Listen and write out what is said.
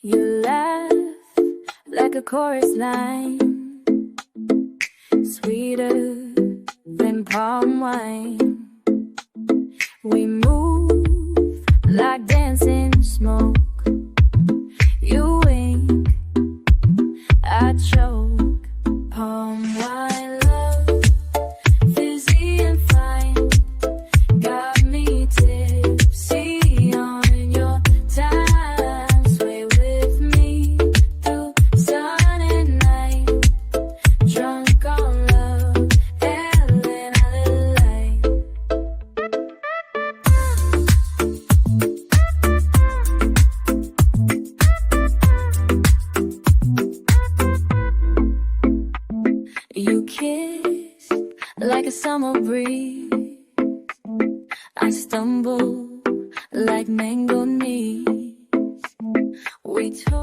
You laugh like a chorus line, sweeter than palm wine. We move like dancing smoke. You wink, I choke. Palm wine love, fizzy and fine, got me tipsy on your time. Sway with me through sun and night, drunk on love, hell and a little light. You kiss like a summer breeze. I stumble like mango knees. We talk